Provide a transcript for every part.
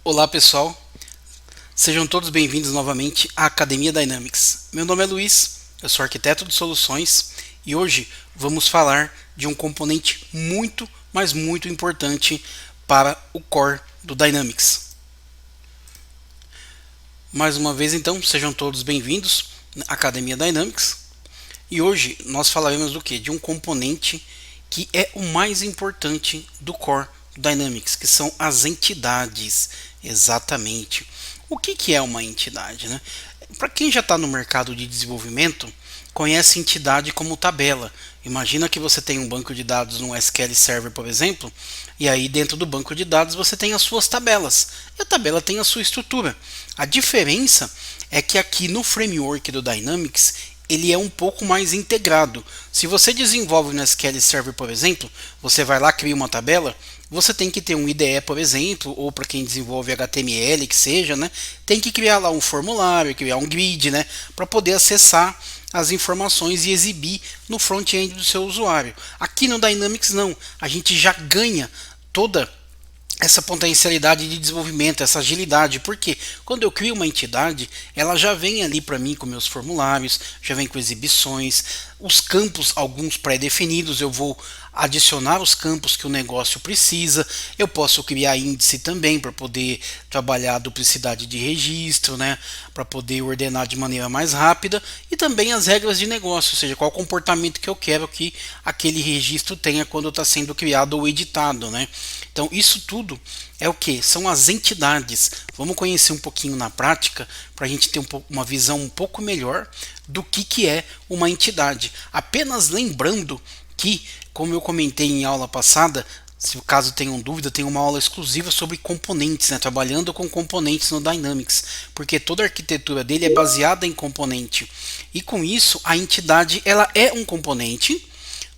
Olá pessoal, sejam todos bem-vindos novamente à Academia Dynamics. Meu nome é Luiz, eu sou arquiteto de soluções e hoje vamos falar de um componente muito, mas muito importante para o core do Dynamics. Mais uma vez então, sejam todos bem-vindos à Academia Dynamics e hoje nós falaremos do que? De um componente que é o mais importante do core do Dynamics, que são as entidades. Exatamente. O que é uma entidade, né? Para quem já está no mercado de desenvolvimento, conhece entidade como tabela. Imagina que você tem um banco de dados no SQL Server, por exemplo, e aí dentro do banco de dados você tem as suas tabelas. E a tabela tem a sua estrutura. A diferença é que aqui no framework do Dynamics ele é um pouco mais integrado. Se você desenvolve no SQL Server, por exemplo, você vai lá cria uma tabela, você tem que ter um IDE, por exemplo, ou para quem desenvolve HTML, que seja, né, tem que criar lá um formulário, criar um grid, né, para poder acessar as informações e exibir no front-end do seu usuário. Aqui no Dynamics não, a gente já ganha toda essa potencialidade de desenvolvimento, essa agilidade, porque quando eu crio uma entidade, ela já vem ali para mim com meus formulários, já vem com exibições, os campos, alguns pré-definidos, eu vou adicionar os campos que o negócio precisa, eu posso criar índice também para poder trabalhar a duplicidade de registro, né, para poder ordenar de maneira mais rápida e também as regras de negócio, ou seja, qual comportamento que eu quero que aquele registro tenha quando está sendo criado ou editado, né. Então isso tudo é o que? São as entidades. Vamos conhecer um pouquinho na prática para a gente ter uma visão um pouco melhor do que é uma entidade. Apenas lembrando que, como eu comentei em aula passada, se caso tenham dúvida, tem uma aula exclusiva sobre componentes, né, trabalhando com componentes no Dynamics, porque toda a arquitetura dele é baseada em componente. E com isso, a entidade ela é um componente,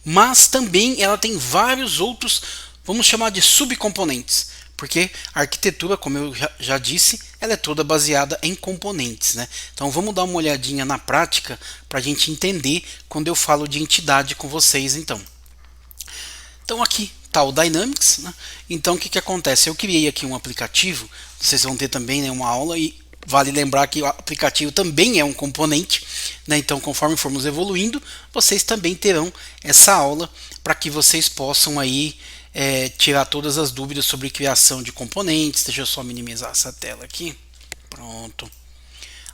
mas também ela tem vários outros, vamos chamar de subcomponentes, porque a arquitetura, como eu já disse, ela é toda baseada em componentes, né? Então vamos dar uma olhadinha na prática para a gente entender quando eu falo de entidade com vocês. Então aqui está o Dynamics, né? Então o que acontece? Eu criei aqui um aplicativo, vocês vão ter também, né, uma aula e vale lembrar que o aplicativo também é um componente, né? Então conforme formos evoluindo, vocês também terão essa aula para que vocês possam aí tirar todas as dúvidas sobre criação de componentes. Deixa eu só minimizar essa tela aqui. Pronto.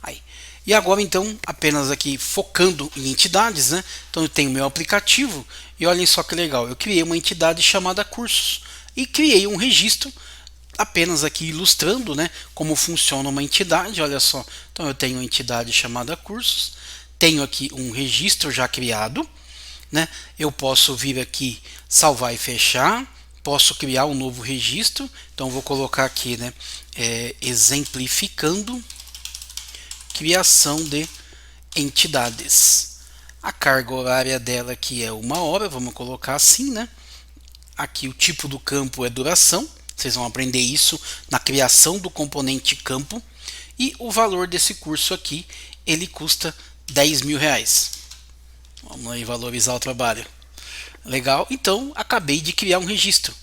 Aí. E agora então, apenas aqui focando em entidades, né? Então eu tenho meu aplicativo e olhem só que legal. Eu criei uma entidade chamada cursos e criei um registro apenas aqui ilustrando, né, como funciona uma entidade. Olha só. Então eu tenho uma entidade chamada cursos, tenho aqui um registro já criado, né? Eu posso vir aqui salvar e fechar, posso criar um novo registro, então vou colocar aqui, né, exemplificando criação de entidades. A carga horária dela aqui é 1 hora, vamos colocar assim, né? Aqui o tipo do campo é duração, vocês vão aprender isso na criação do componente campo, e o valor desse curso aqui, ele custa R$ 10.000. Vamos aí valorizar o trabalho. Legal, então acabei de criar um registro.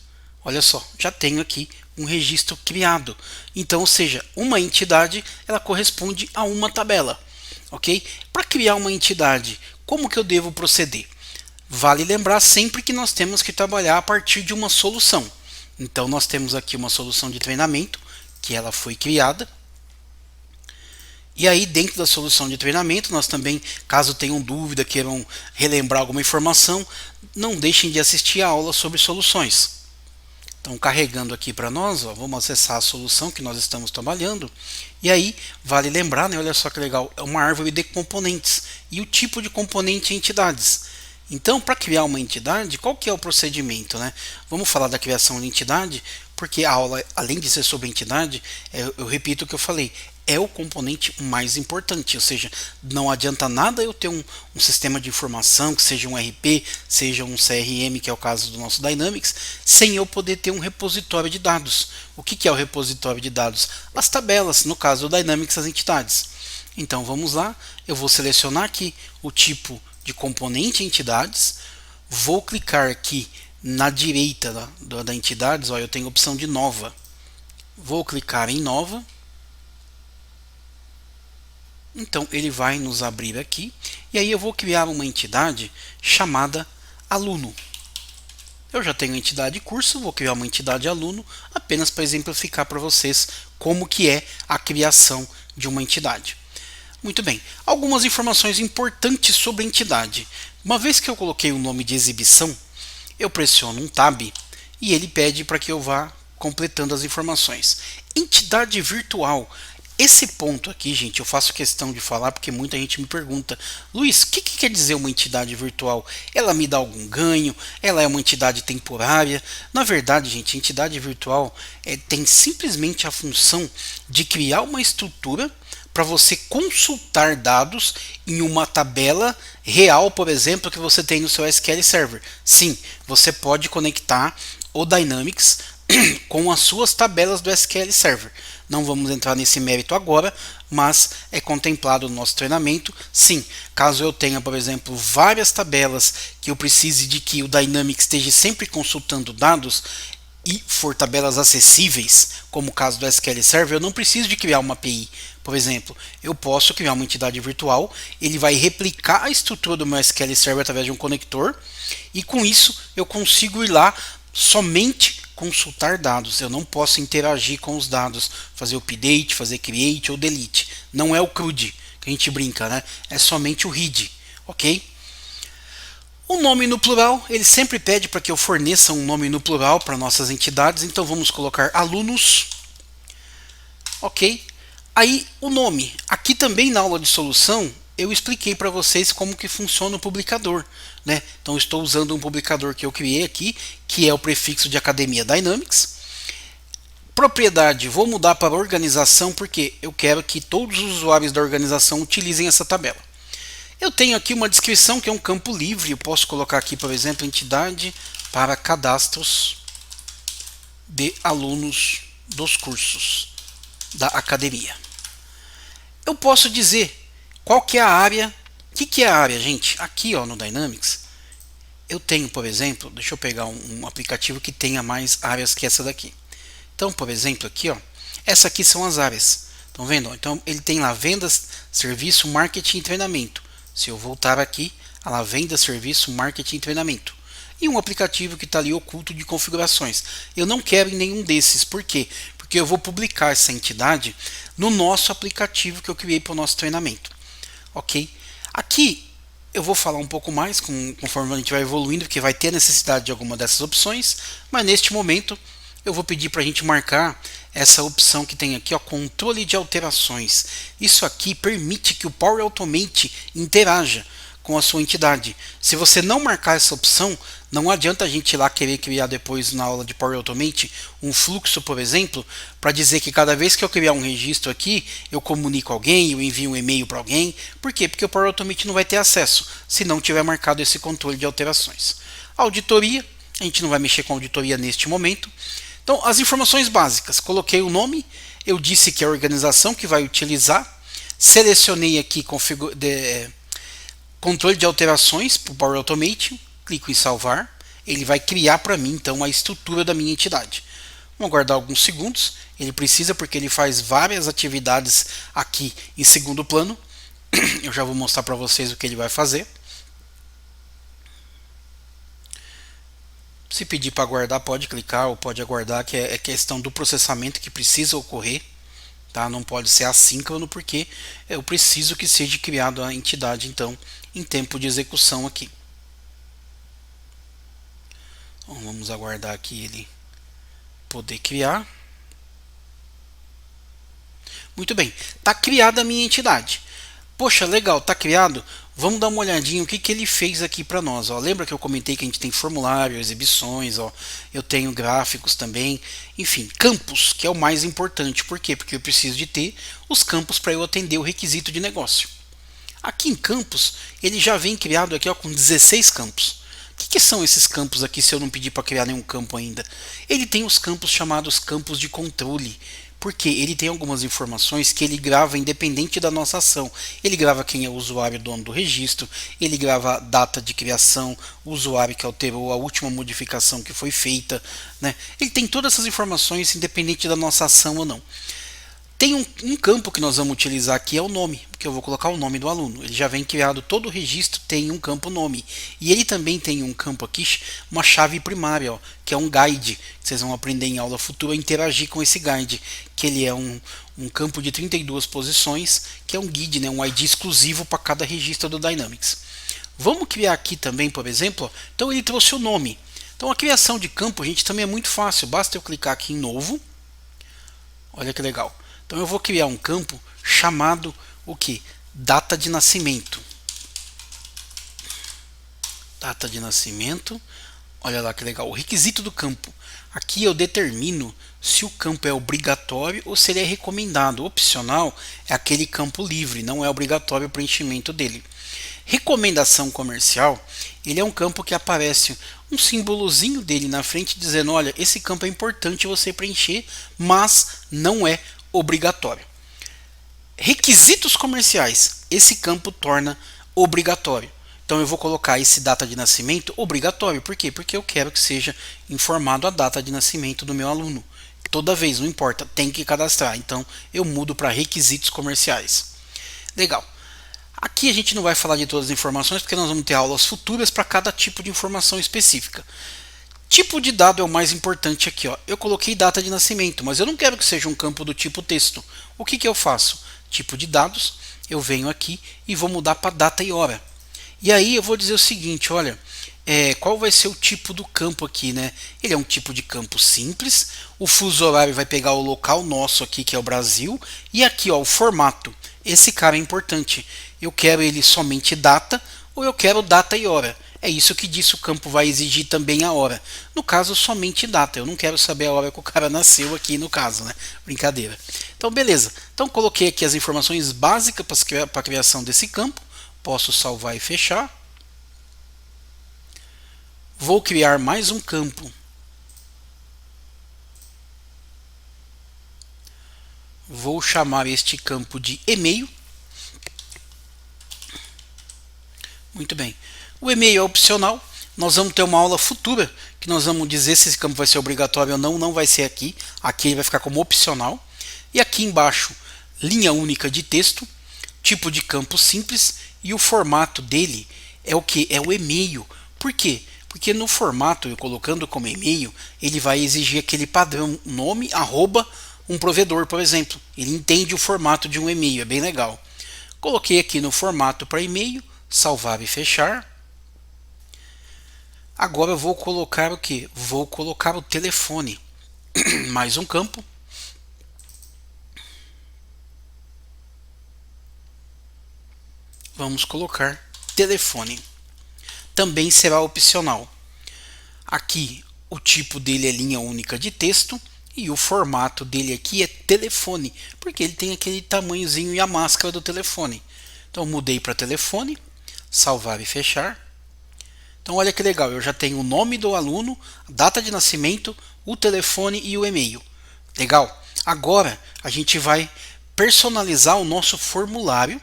Olha só, já tenho aqui um registro criado. Então, ou seja, uma entidade ela corresponde a uma tabela, ok? Para criar uma entidade, como que eu devo proceder? Vale lembrar sempre que nós temos que trabalhar a partir de uma solução. Então, nós temos aqui uma solução de treinamento que ela foi criada. E aí, dentro da solução de treinamento, nós também, caso tenham dúvida, queiram relembrar alguma informação, não deixem de assistir a aula sobre soluções. Então, carregando aqui para nós, ó, vamos acessar a solução que nós estamos trabalhando. E aí, vale lembrar, né, olha só que legal, é uma árvore de componentes. E o tipo de componente é entidades. Então, para criar uma entidade, qual que é o procedimento, né? Vamos falar da criação de entidade, porque a aula, além de ser sobre entidade, eu repito o que eu falei, é o componente mais importante, ou seja, não adianta nada eu ter um sistema de informação, que seja um RP, seja um CRM, que é o caso do nosso Dynamics, sem eu poder ter um repositório de dados. O que é o repositório de dados? As tabelas, no caso do Dynamics, as entidades. Então vamos lá, eu vou selecionar aqui o tipo de componente entidades, vou clicar aqui na direita da entidades, ó, eu tenho a opção de nova. Vou clicar em nova. Então ele vai nos abrir aqui e aí eu vou criar uma entidade chamada aluno. Eu já tenho a entidade curso, vou criar uma entidade aluno apenas para exemplificar para vocês como que é a criação de uma entidade. Muito bem, algumas informações importantes sobre a entidade. Uma vez que eu coloquei o nome de exibição, eu pressiono um Tab e ele pede para que eu vá completando as informações. Entidade virtual. Esse ponto aqui, gente, eu faço questão de falar porque muita gente me pergunta: Luiz, o que quer dizer uma entidade virtual? Ela me dá algum ganho? Ela é uma entidade temporária? Na verdade, gente, a entidade virtual tem simplesmente a função de criar uma estrutura para você consultar dados em uma tabela real, por exemplo, que você tem no seu SQL Server. Sim, você pode conectar o Dynamics com as suas tabelas do SQL Server. Não vamos entrar nesse mérito agora, mas é contemplado no nosso treinamento. Sim, caso eu tenha, por exemplo, várias tabelas que eu precise de que o Dynamics esteja sempre consultando dados e for tabelas acessíveis, como o caso do SQL Server, eu não preciso de criar uma API. Por exemplo, eu posso criar uma entidade virtual, ele vai replicar a estrutura do meu SQL Server através de um conector, e com isso eu consigo ir lá somente consultar dados. Eu não posso interagir com os dados, fazer update, fazer create ou delete. Não é o CRUD que a gente brinca, né? É somente o read, ok? O nome no plural, ele sempre pede para que eu forneça um nome no plural para nossas entidades, então vamos colocar alunos, ok? Aí o nome, aqui também na aula de solução, eu expliquei para vocês como que funciona o publicador, né? Então estou usando um publicador que eu criei aqui, que é o prefixo de Academia Dynamics. Propriedade, vou mudar para organização porque eu quero que todos os usuários da organização utilizem essa tabela. Eu tenho aqui uma descrição que é um campo livre, eu posso colocar aqui, por exemplo, entidade para cadastros de alunos dos cursos da academia. Eu posso dizer qual que é a área. O que é a área, gente? Aqui no Dynamics, eu tenho, por exemplo, deixa eu pegar um aplicativo que tenha mais áreas que essa daqui. Então, por exemplo, aqui, essa aqui são as áreas. Estão vendo? Então, ele tem lá vendas, serviço, marketing e treinamento. Se eu voltar aqui, lá venda, serviço, marketing e treinamento. E um aplicativo que está ali oculto de configurações. Eu não quero em nenhum desses. Por quê? Porque eu vou publicar essa entidade no nosso aplicativo que eu criei para o nosso treinamento. Ok? Aqui eu vou falar um pouco mais conforme a gente vai evoluindo, porque vai ter necessidade de alguma dessas opções, mas neste momento eu vou pedir para a gente marcar essa opção que tem aqui, controle de alterações. Isso aqui permite que o Power Automate interaja com a sua entidade. Se você não marcar essa opção, não adianta a gente ir lá querer criar depois na aula de Power Automate um fluxo, por exemplo, para dizer que cada vez que eu criar um registro aqui, eu comunico alguém, eu envio um e-mail para alguém. Por quê? Porque o Power Automate não vai ter acesso se não tiver marcado esse controle de alterações. Auditoria, a gente não vai mexer com auditoria neste momento. Então, as informações básicas, coloquei o nome, eu disse que é a organização que vai utilizar, selecionei aqui controle de alterações para o Power Automate, clico em salvar, ele vai criar para mim então a estrutura da minha entidade. Vamos aguardar alguns segundos, ele precisa porque ele faz várias atividades aqui em segundo plano. Eu já vou mostrar para vocês o que ele vai fazer. Se pedir para aguardar, pode clicar ou pode aguardar, que é questão do processamento que precisa ocorrer. Tá? Não pode ser assíncrono porque eu preciso que seja criada a entidade então em tempo de execução aqui. Então, vamos aguardar aqui ele poder criar. Muito bem, está criada a minha entidade. Poxa, legal, está criado. Vamos dar uma olhadinha o que ele fez aqui para nós. Lembra que eu comentei que a gente tem formulário, exibições, eu tenho gráficos também, enfim, campos, que é o mais importante. Por quê? Porque eu preciso de ter os campos para eu atender o requisito de negócio. Aqui em campos, ele já vem criado aqui com 16 campos. O que são esses campos aqui se eu não pedir para criar nenhum campo ainda? Ele tem os campos chamados campos de controle. Porque ele tem algumas informações que ele grava independente da nossa ação. Ele grava quem é o usuário dono do registro, ele grava a data de criação, o usuário que alterou, a última modificação que foi feita, né? Ele tem todas essas informações independente da nossa ação ou não. Tem um campo que nós vamos utilizar aqui, é o nome, porque eu vou colocar o nome do aluno. Ele já vem criado, todo o registro tem um campo nome. E ele também tem um campo aqui, uma chave primária, ó, que é um guide, que vocês vão aprender em aula futura a interagir com esse guide, que ele é um campo de 32 posições, que é um guide, né, um ID exclusivo para cada registro do Dynamics. Vamos criar aqui também, por exemplo, ó, então ele trouxe o nome. Então a criação de campo, gente, também é muito fácil, basta eu clicar aqui em novo. Olha que legal. Então eu vou criar um campo chamado o que? Data de nascimento. Data de nascimento. Olha lá que legal. O requisito do campo. Aqui eu determino se o campo é obrigatório ou se ele é recomendado. Opcional é aquele campo livre, não é obrigatório o preenchimento dele. Recomendação comercial, ele é um campo que aparece um símbolozinho dele na frente dizendo, olha, esse campo é importante você preencher, mas não é obrigatório. Requisitos comerciais, esse campo torna obrigatório. Então eu vou colocar esse data de nascimento obrigatório. Por quê? Porque eu quero que seja informado a data de nascimento do meu aluno. Toda vez, não importa, tem que cadastrar. Então eu mudo para requisitos comerciais. Legal. Aqui a gente não vai falar de todas as informações, porque nós vamos ter aulas futuras para cada tipo de informação específica. Tipo de dado é o mais importante aqui, ó. Eu coloquei data de nascimento, mas eu não quero que seja um campo do tipo texto. O que eu faço? Tipo de dados, eu venho aqui e vou mudar para data e hora. E aí eu vou dizer o seguinte, olha, qual vai ser o tipo do campo aqui, né? Ele é um tipo de campo simples, o fuso horário vai pegar o local nosso aqui, que é o Brasil, e aqui, ó, o formato. Esse cara é importante. Eu quero ele somente data ou eu quero data e hora. É isso que diz, o campo vai exigir também a hora. No caso, somente data. Eu não quero saber a hora que o cara nasceu aqui no caso, né? Brincadeira. Então, beleza. Então, coloquei aqui as informações básicas para a criação desse campo. Posso salvar e fechar. Vou criar mais um campo. Vou chamar este campo de e-mail. Muito bem. O e-mail é opcional. Nós vamos ter uma aula futura que nós vamos dizer se esse campo vai ser obrigatório ou não. Não vai ser aqui. Aqui ele vai ficar como opcional. E aqui embaixo, linha única de texto, tipo de campo simples e o formato dele é o que? É o e-mail. Por quê? Porque no formato, eu colocando como e-mail, ele vai exigir aquele padrão nome, arroba, um provedor, por exemplo. Ele entende o formato de um e-mail, é bem legal. Coloquei aqui no formato para e-mail, salvar e fechar. Agora eu vou colocar o que? Vou colocar o telefone. Mais um campo. Vamos colocar telefone. Também será opcional. Aqui o tipo dele é linha única de texto e o formato dele aqui é telefone, porque ele tem aquele tamanhozinho e a máscara do telefone. Então mudei para telefone, salvar e fechar. Então olha que legal, eu já tenho o nome do aluno, a data de nascimento, o telefone e o e-mail. Legal. Agora a gente vai personalizar o nosso formulário,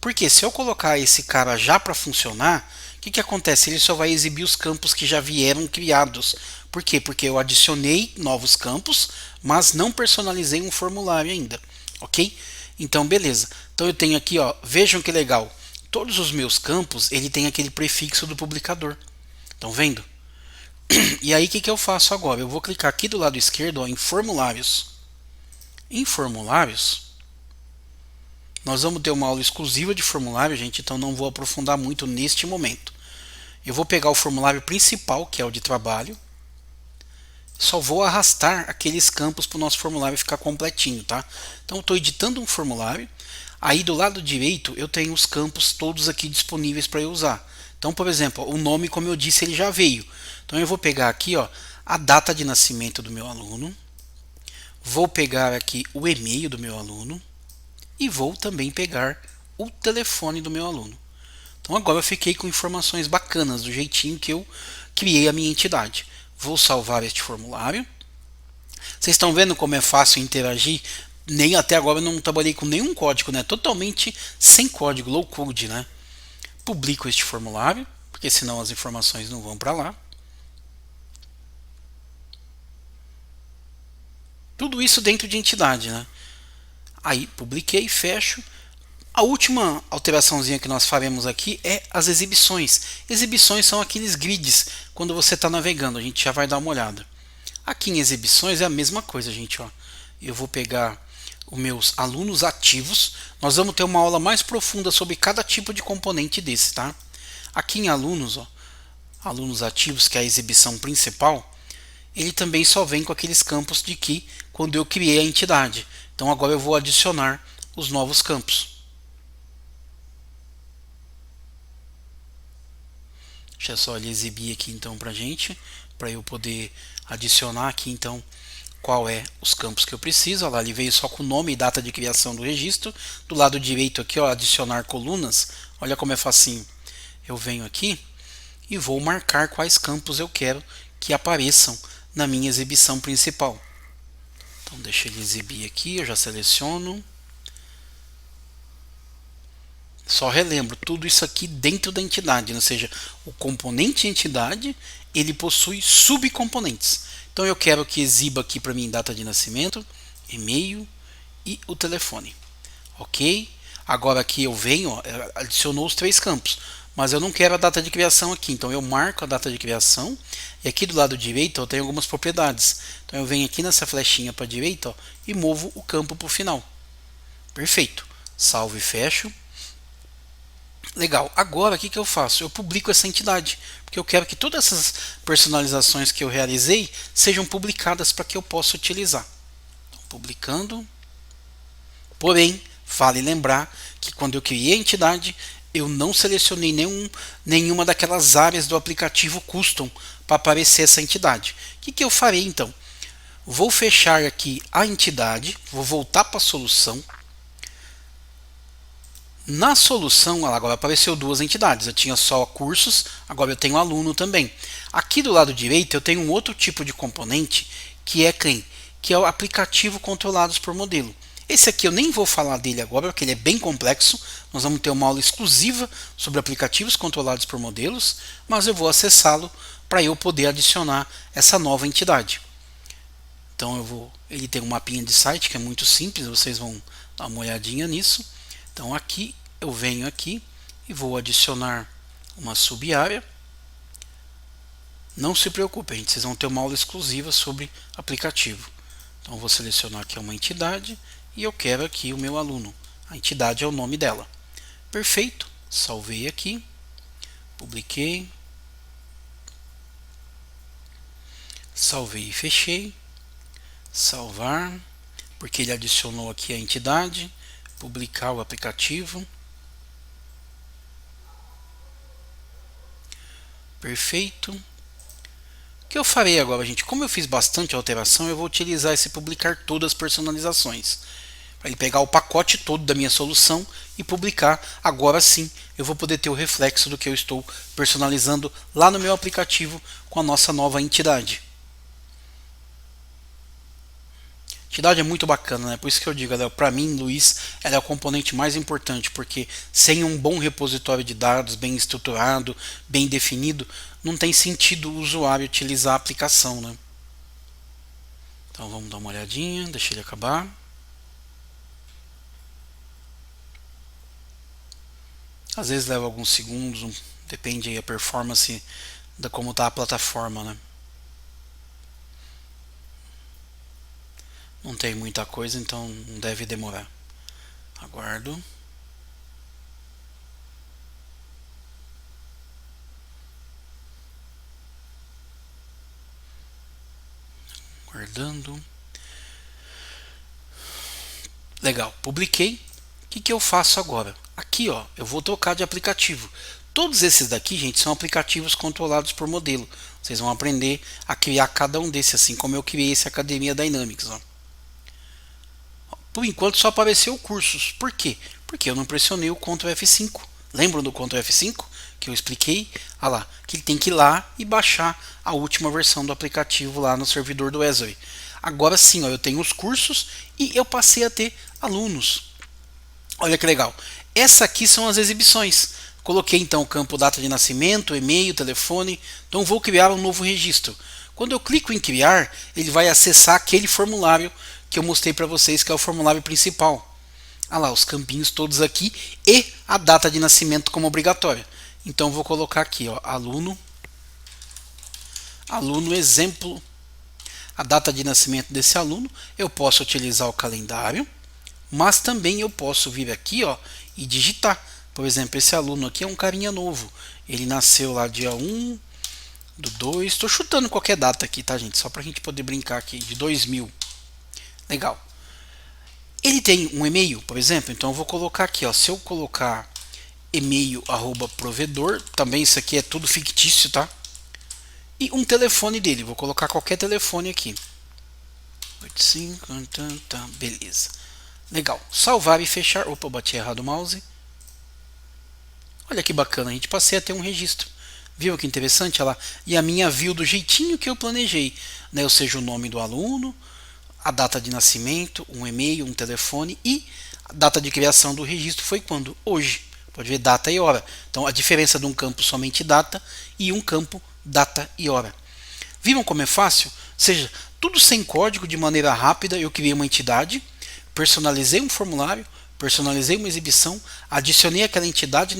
porque se eu colocar esse cara já para funcionar, o que acontece? Ele só vai exibir os campos que já vieram criados. Por quê? Porque eu adicionei novos campos, mas não personalizei um formulário ainda. Ok? Então beleza. Então eu tenho aqui, ó, vejam que legal. Todos os meus campos, ele tem aquele prefixo do publicador. Estão vendo? E aí o que eu faço agora? Eu vou clicar aqui do lado esquerdo, ó, em formulários. Em formulários, nós vamos ter uma aula exclusiva de formulário, gente, então não vou aprofundar muito neste momento. Eu vou pegar o formulário principal, que é o de trabalho. Só vou arrastar aqueles campos para o nosso formulário ficar completinho, tá? Então eu estou editando um formulário. Aí do lado direito eu tenho os campos todos aqui disponíveis para eu usar. Então, por exemplo, o nome, como eu disse, ele já veio. Então eu vou pegar aqui, ó, a data de nascimento do meu aluno. Vou pegar aqui o e-mail do meu aluno. E vou também pegar o telefone do meu aluno. Então agora eu fiquei com informações bacanas, do jeitinho que eu criei a minha entidade. Vou salvar este formulário. Vocês estão vendo como é fácil interagir? Nem até agora eu não trabalhei com nenhum código, né? Totalmente sem código, low code, né? Publico este formulário, porque senão as informações não vão para lá. Tudo isso dentro de entidade, né? Aí publiquei, fecho. A última alteraçãozinha que nós faremos aqui é as exibições. Exibições são aqueles grids quando você está navegando, a gente já vai dar uma olhada. Aqui em exibições é a mesma coisa, gente. Ó. Eu vou pegar os meus alunos ativos. Nós vamos ter uma aula mais profunda sobre cada tipo de componente desse, tá? Aqui em alunos, ó, alunos ativos, que é a exibição principal, ele também só vem com aqueles campos de que quando eu criei a entidade. Então agora eu vou adicionar os novos campos. Deixa eu só ele exibir aqui então pra gente, para eu poder adicionar aqui então qual é os campos que eu preciso. Olha lá, ele veio só com nome e data de criação do registro. Do lado direito aqui, ó, adicionar colunas. Olha como é facinho. Eu venho aqui e vou marcar quais campos eu quero que apareçam na minha exibição principal. Então deixa ele exibir aqui, eu já seleciono. Só relembro, tudo isso aqui dentro da entidade, ou seja, o componente entidade, ele possui subcomponentes. Então eu quero que exiba aqui para mim data de nascimento, e-mail e o telefone. Ok? Agora aqui eu venho, ó, adicionou os três campos, mas eu não quero a data de criação aqui, então eu marco a data de criação e aqui do lado direito eu tenho algumas propriedades. Então eu venho aqui nessa flechinha para a direita, ó, e movo o campo para o final. Perfeito. Salvo e fecho. Legal, agora o que eu faço? Eu publico essa entidade, porque eu quero que todas essas personalizações que eu realizei sejam publicadas para que eu possa utilizar. Então, publicando. Porém, vale lembrar que quando eu criei a entidade, eu não selecionei nenhuma daquelas áreas do aplicativo custom para aparecer essa entidade. O que eu farei então? Vou fechar aqui a entidade, vou voltar para a solução. Na solução, agora apareceu duas entidades. Eu tinha só cursos, agora eu tenho aluno também. Aqui do lado direito eu tenho um outro tipo de componente que é quem? Que é o aplicativo controlados por modelo. Esse aqui eu nem vou falar dele agora, porque ele é bem complexo. Nós vamos ter uma aula exclusiva sobre aplicativos controlados por modelos, mas eu vou acessá-lo para eu poder adicionar essa nova entidade. Então ele tem um mapinha de site que é muito simples, vocês vão dar uma olhadinha nisso. Então aqui eu venho aqui e vou adicionar uma sub-área. Não se preocupe, gente, vocês vão ter uma aula exclusiva sobre aplicativo. Então eu vou selecionar aqui uma entidade e eu quero aqui o meu aluno. A entidade é o nome dela. Perfeito, salvei aqui, publiquei, salvei e fechei, salvar, porque ele adicionou aqui a entidade. Publicar o aplicativo. Perfeito. O que eu farei agora, gente? Como eu fiz bastante alteração, eu vou utilizar esse publicar todas as personalizações. Para ele pegar o pacote todo da minha solução e publicar. Agora sim, eu vou poder ter o reflexo do que eu estou personalizando lá no meu aplicativo com a nossa nova entidade. A entidade é muito bacana, né? Por isso que eu digo, para mim, Luiz, ela é o componente mais importante, porque sem um bom repositório de dados, bem estruturado, bem definido, não tem sentido o usuário utilizar a aplicação, né? Então vamos dar uma olhadinha, deixa ele acabar. Às vezes leva alguns segundos, depende aí a performance da como está a plataforma, né? Não tem muita coisa, então não deve demorar. Aguardo. Guardando. Legal, publiquei. O que eu faço agora? Aqui, ó, eu vou trocar de aplicativo. Todos esses daqui, gente, são aplicativos controlados por modelo. Vocês vão aprender a criar cada um desses, assim como eu criei esse Academia Dynamics, ó. Por enquanto só apareceu cursos. Por quê? Porque eu não pressionei o Ctrl F5. Lembram do Ctrl F5 que eu expliquei? Ah lá, que ele tem que ir lá e baixar a última versão do aplicativo lá no servidor do Azure. agora sim, ó, eu tenho os cursos e eu passei a ter alunos. Olha que legal. Essa aqui são as exibições. Coloquei então o campo data de nascimento, e-mail, telefone. Então vou criar um novo registro. Quando eu clico em criar, ele vai acessar aquele formulário que eu mostrei para vocês, que é o formulário principal. Ah lá, os campinhos todos aqui e a data de nascimento como obrigatória. Então vou colocar aqui, ó, aluno exemplo, a data de nascimento desse aluno. Eu posso utilizar o calendário, mas também eu posso vir aqui, ó, e digitar. Por exemplo, esse aluno aqui é um carinha novo. Ele nasceu lá dia 1 do 2. Estou chutando qualquer data aqui, tá, gente? Só para a gente poder brincar aqui, de 2000. Legal. Ele tem um e-mail, por exemplo, então eu vou colocar aqui, ó, se eu colocar e-mail @provedor, também isso aqui é tudo fictício, tá? E um telefone dele, vou colocar qualquer telefone aqui. 85, beleza. Legal. Salvar e fechar. Opa, bati errado o mouse. Olha que bacana, a gente passei a ter um registro. Viu que interessante? Olha lá. E a minha viu do jeitinho que eu planejei, né? Ou seja, o nome do aluno, a data de nascimento, um e-mail, um telefone e a data de criação do registro foi quando? Hoje. Pode ver data e hora. Então a diferença de um campo somente data e um campo data e hora. Viram como é fácil? Ou seja, tudo sem código, de maneira rápida. Eu criei uma entidade, personalizei um formulário, personalizei uma exibição, adicionei aquela entidade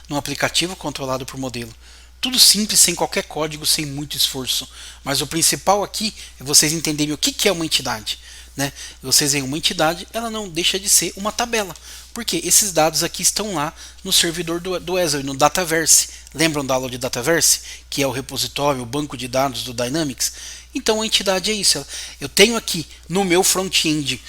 num aplicativo controlado por modelo. Tudo simples, sem qualquer código, sem muito esforço. Mas o principal aqui é vocês entenderem o que é uma entidade. Né? Vocês veem uma entidade, ela não deixa de ser uma tabela. Porque esses dados aqui estão lá no servidor do Azure, no Dataverse. Lembram da aula de Dataverse? Que é o repositório, o banco de dados do Dynamics? Então a entidade é isso. Eu tenho aqui no meu front-end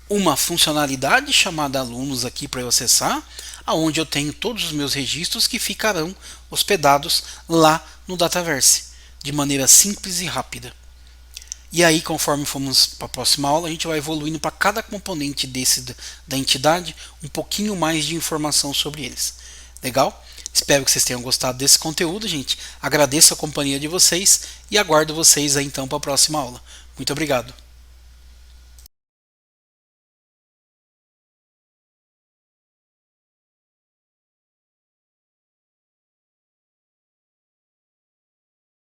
uma funcionalidade chamada alunos aqui para eu acessar, aonde eu tenho todos os meus registros que ficarão hospedados lá no Dataverse, de maneira simples e rápida. E aí, conforme formos para a próxima aula, a gente vai evoluindo para cada componente da entidade, um pouquinho mais de informação sobre eles. Legal? Espero que vocês tenham gostado desse conteúdo, gente. Agradeço a companhia de vocês e aguardo vocês aí então para a próxima aula. Muito obrigado.